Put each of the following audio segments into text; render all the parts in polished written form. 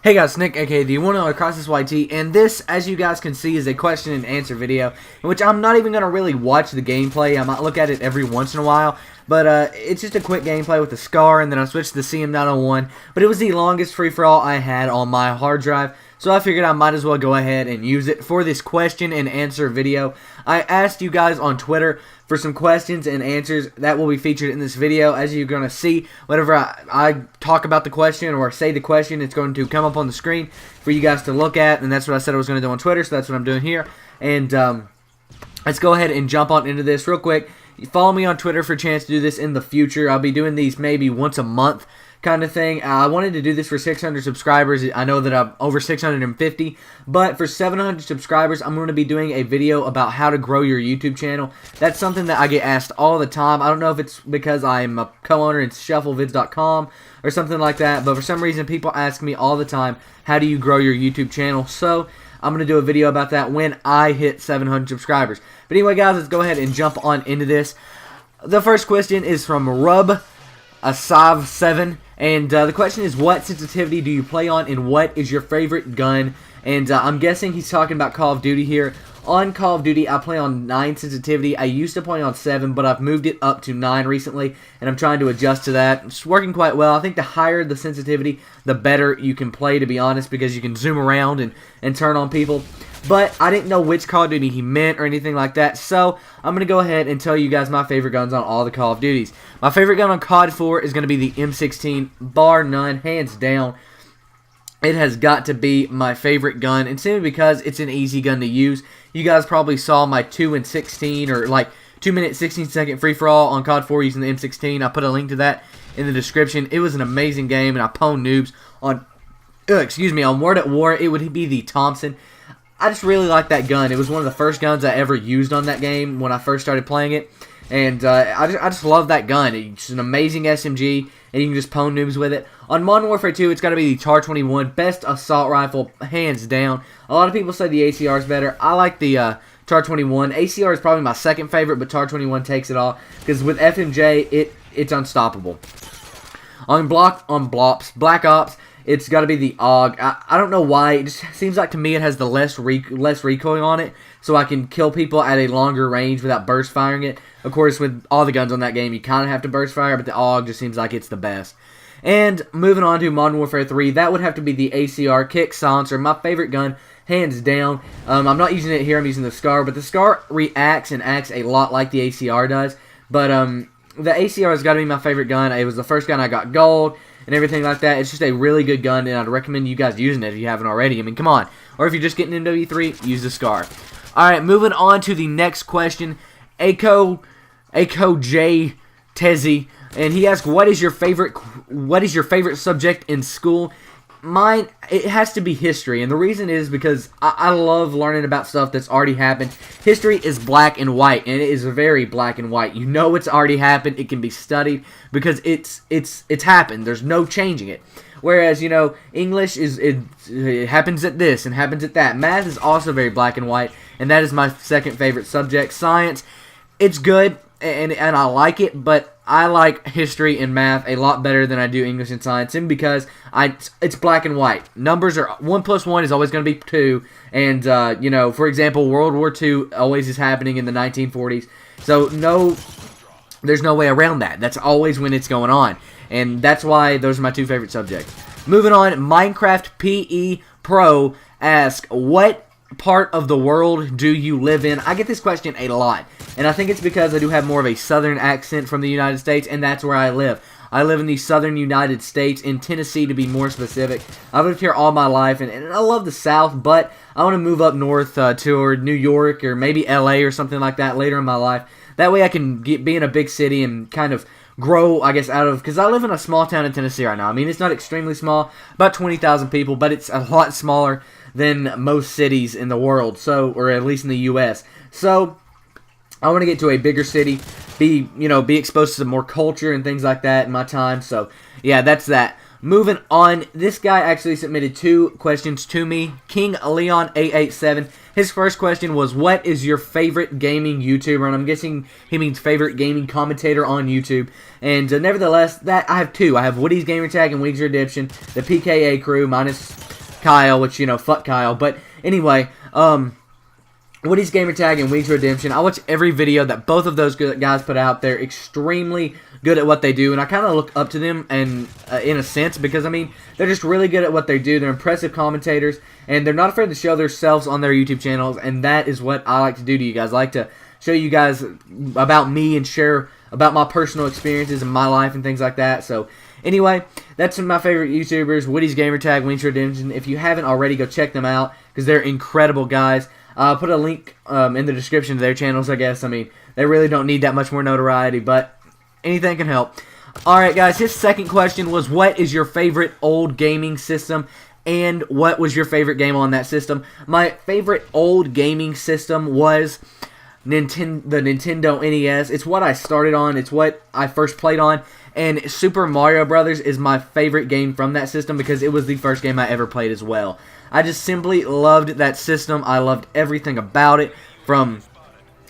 Hey guys, Nick, aka the one across this YT, and this, as you guys can see, is a question and answer video, in which I'm not even going to really watch the gameplay. I might look at it every once in a while, but it's just a quick gameplay with the SCAR, and then I switched to the CM901, but it was the longest free-for-all I had on my hard drive, so I figured I might as well go ahead and use it for this question and answer video. I asked you guys on Twitter for some questions and answers that will be featured in this video. As you're going to see, whenever I talk about the question or say the question, it's going to come up on the screen for you guys to look at, and that's what I said I was going to do on Twitter, so that's what I'm doing here. And let's go ahead and jump on into this real quick. Follow me on Twitter for a chance to do this in the future. I'll be doing these maybe once a month kind of thing. I wanted to do this for 600 subscribers. I know that I'm over 650, but for 700 subscribers, I'm going to be doing a video about how to grow your YouTube channel. That's something that I get asked all the time. I don't know if it's because I'm a co-owner in shufflevids.com or something like that, but for some reason, people ask me all the time, how do you grow your YouTube channel? So I'm going to do a video about that when I hit 700 subscribers. But anyway, guys, let's go ahead and jump on into this. The first question is from Rub7, and the question is, what sensitivity do you play on, and what is your favorite gun? And I'm guessing he's talking about Call of Duty here. On Call of Duty, I play on 9 sensitivity. I used to play on 7, but I've moved it up to 9 recently, and I'm trying to adjust to that. It's working quite well. I think the higher the sensitivity, the better you can play, to be honest, because you can zoom around and turn on people. But I didn't know which Call of Duty he meant or anything like that, so I'm going to go ahead and tell you guys my favorite guns on all the Call of Duties. My favorite gun on COD 4 is going to be the M16, bar none, hands down. It has got to be my favorite gun, and simply because it's an easy gun to use. You guys probably saw my 2 and 16, or like 2 minute 16 second free-for-all on COD 4 using the M16. I put a link to that in the description. It was an amazing game, and I pwned noobs on, on World at War. It would be the Thompson. I just really like that gun. It was one of the first guns I ever used on that game when I first started playing it. And I just love that gun. It's an amazing SMG, and you can just pwn noobs with it. On Modern Warfare 2, it's got to be the TAR-21, best assault rifle, hands down. A lot of people say the ACR is better. I like the TAR-21. ACR is probably my second favorite, but TAR-21 takes it all. Because with FMJ, it's unstoppable. On Black Ops, it's got to be the AUG. I don't know why. It just seems like to me it has the less recoil on it, so I can kill people at a longer range without burst firing it. Of course, with all the guns on that game, you kind of have to burst fire, but the AUG just seems like it's the best. And moving on to Modern Warfare 3, that would have to be the ACR Kick Silencer, my favorite gun, hands down. I'm not using it here, I'm using the SCAR, but the SCAR reacts and acts a lot like the ACR does. But the ACR has got to be my favorite gun. It was the first gun I got gold and everything like that. It's just a really good gun, and I'd recommend you guys using it if you haven't already. I mean, come on. Or if you're just getting MW3, use the SCAR. Alright, moving on to the next question. Ako J. Tezzy, and he asked, what is your favorite subject in school? Mine, it has to be history, and the reason is because I love learning about stuff that's already happened. History is black and white, and it is very black and white. You know it's already happened. It can be studied because it's happened. There's no changing it. Whereas, you know, English it happens at this and happens at that. Math is also very black and white, and that is my second favorite subject. Science, it's good, and I like it, but I like history and math a lot better than I do English and science, and because it's black and white. Numbers are 1 plus 1 is always going to be 2, and you know, for example, World War II always is happening in the 1940s, so there's no way around that. That's always when it's going on, and that's why those are my two favorite subjects. Moving on, Minecraft PE Pro asks, what part of the world do you live in? I get this question a lot, and I think it's because I do have more of a southern accent from the United States, and that's where I live. I live in the southern United States, in Tennessee to be more specific. I've lived here all my life, and I love the South, but I want to move up north toward New York or maybe LA or something like that later in my life. That way I can be in a big city and kind of grow, I guess, because I live in a small town in Tennessee right now. I mean, it's not extremely small, about 20,000 people, but it's a lot smaller than most cities in the world, or at least in the U.S. So I want to get to a bigger city, be exposed to some more culture and things like that in my time. So yeah, that's that. Moving on, this guy actually submitted 2 questions to me. King Leon 887. His first question was, what is your favorite gaming YouTuber? And I'm guessing he means favorite gaming commentator on YouTube. And nevertheless, that I have 2. I have Woody's Gamertag and Wings Redemption, the PKA crew, minus Kyle, which, you know, fuck Kyle. But anyway, Woody's Gamertag and Wings Redemption. I watch every video that both of those guys put out. They're extremely good at what they do, and I kind of look up to them and in a sense because, I mean, they're just really good at what they do. They're impressive commentators, and they're not afraid to show themselves on their YouTube channels, and that is what I like to do to you guys. I like to show you guys about me and share about my personal experiences in my life and things like that. So anyway, that's my favorite YouTubers, Woody's Gamertag, Wings Redemption. If you haven't already, go check them out because they're incredible guys. I'll put a link in the description to their channels, I guess. I mean, they really don't need that much more notoriety, but anything can help. Alright, guys, his second question was, what is your favorite old gaming system, and what was your favorite game on that system? My favorite old gaming system was the Nintendo NES. It's what I started on. It's what I first played on, and Super Mario Brothers is my favorite game from that system because it was the first game I ever played as well. I just simply loved that system. I loved everything about it, from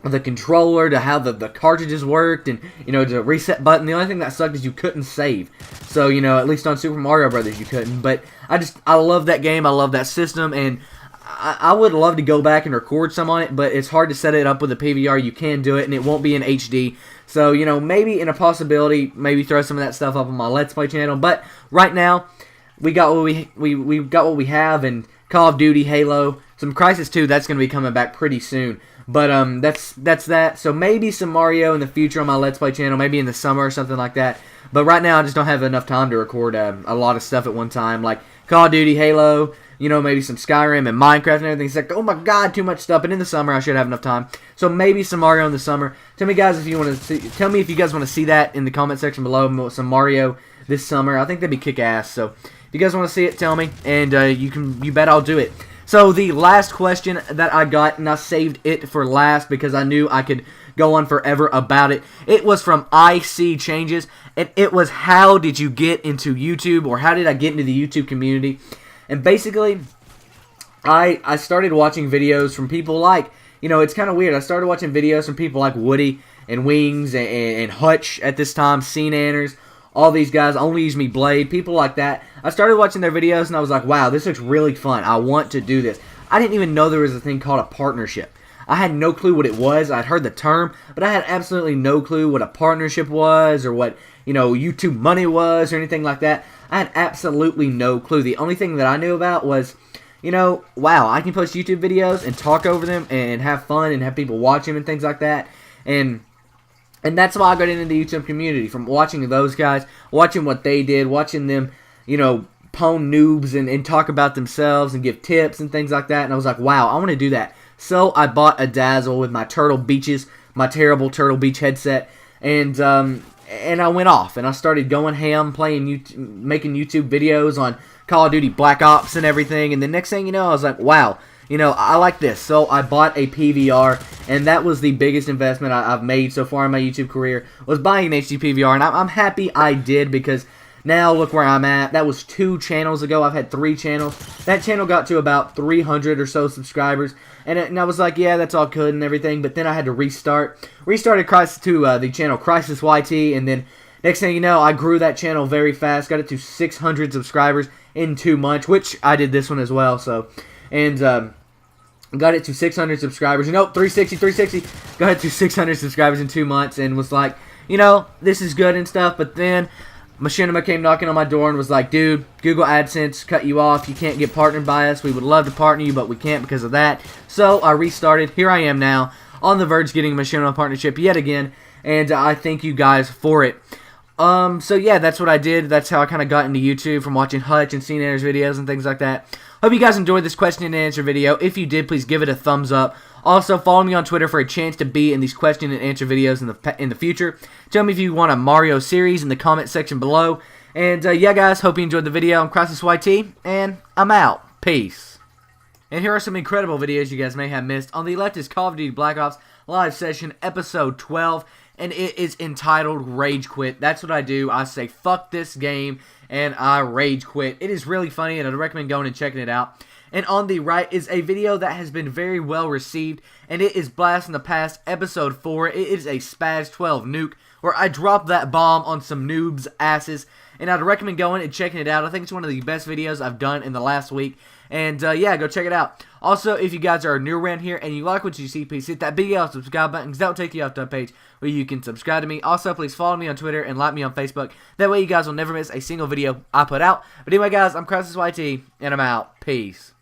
the controller to how the cartridges worked, and, you know, the reset button. The only thing that sucked is you couldn't save. So, you know, at least on Super Mario Brothers you couldn't. But I love that game. I love that system, and I would love to go back and record some on it, but it's hard to set it up with a PVR. You can do it, and it won't be in HD. So, you know, maybe in a possibility, maybe throw some of that stuff up on my Let's Play channel. But right now, we got what we got what we have, and Call of Duty, Halo, some Crysis 2. That's going to be coming back pretty soon. But that's that. So maybe some Mario in the future on my Let's Play channel, maybe in the summer or something like that. But right now, I just don't have enough time to record a lot of stuff at one time, like Call of Duty, Halo, you know, maybe some Skyrim and Minecraft and everything. It's like, oh my god, too much stuff. But in the summer, I should have enough time. So maybe some Mario in the summer. Tell me, guys, if you want to see. Tell me if you guys want to see that in the comment section below. Some Mario this summer. I think that'd be kick-ass. So if you guys want to see it, tell me, and you bet I'll do it. So the last question that I got, and I saved it for last because I knew I could go on forever about it. It was from IC Changes, and it was, how did you get into YouTube, or how did I get into the YouTube community? And basically, I started watching videos from people like, you know, it's kind of weird. I started watching videos from people like Woody and Wings and Hutch at this time, CNanners, all these guys, Only Use Me Blade, people like that. I started watching their videos, and I was like, wow, this looks really fun. I want to do this. I didn't even know there was a thing called a partnership. I had no clue what it was. I'd heard the term, but I had absolutely no clue what a partnership was, or what, you know, YouTube money was, or anything like that. I had absolutely no clue. The only thing that I knew about was, you know, wow, I can post YouTube videos and talk over them and have fun and have people watch them and things like that. And that's why I got into the YouTube community, from watching those guys, watching what they did, watching them, you know, pwn noobs and talk about themselves and give tips and things like that. And I was like, wow, I want to do that. So I bought a Dazzle with my Turtle Beaches, my terrible Turtle Beach headset, and I went off and I started going ham, making YouTube videos on Call of Duty Black Ops and everything. And the next thing you know, I was like, wow, you know, I like this. So I bought a PVR, and that was the biggest investment I've made so far in my YouTube career, was buying an HD PVR. And I'm happy I did, because now look where I'm at. That was 2 channels ago. I've had 3 channels. That channel got to about 300 or so subscribers, and I was like, yeah, that's all good and everything. But then I had to restarted Crysis to the channel Crysis YT, and then next thing you know, I grew that channel very fast. Got it to 600 subscribers in 2 months, which I did this one as well. So, and got it to 600 subscribers. Nope, 360. Got it to 600 subscribers in 2 months, and was like, you know, this is good and stuff. But then Machinima came knocking on my door and was like, dude, Google AdSense cut you off. You can't get partnered by us. We would love to partner you, but we can't because of that. So I restarted. Here I am now, on the verge of getting a Machinima partnership yet again, and I thank you guys for it. So yeah, that's what I did. That's how I kind of got into YouTube, from watching Hutch and CNanners videos and things like that. Hope you guys enjoyed this question and answer video. If you did, please give it a thumbs up. Also, follow me on Twitter for a chance to be in these question and answer videos in the future. Tell me if you want a Mario series in the comment section below. And yeah, guys, hope you enjoyed the video. I'm Crysis YT, and I'm out. Peace. And here are some incredible videos you guys may have missed. On the left is Call of Duty Black Ops Live Session Episode 12, and it is entitled Rage Quit. That's what I do. I say, fuck this game, and I rage quit. It is really funny, and I'd recommend going and checking it out. And on the right is a video that has been very well received, and it is Blast from the Past Episode 4. It is a Spaz 12 nuke, where I drop that bomb on some noobs' asses, and I'd recommend going and checking it out. I think it's one of the best videos I've done in the last week. And yeah, go check it out. Also, if you guys are new around here and you like what you see, please hit that big yellow subscribe button, because that will take you off to a page where you can subscribe to me. Also, please follow me on Twitter and like me on Facebook. That way you guys will never miss a single video I put out. But anyway, guys, I'm CrisisYT, and I'm out. Peace.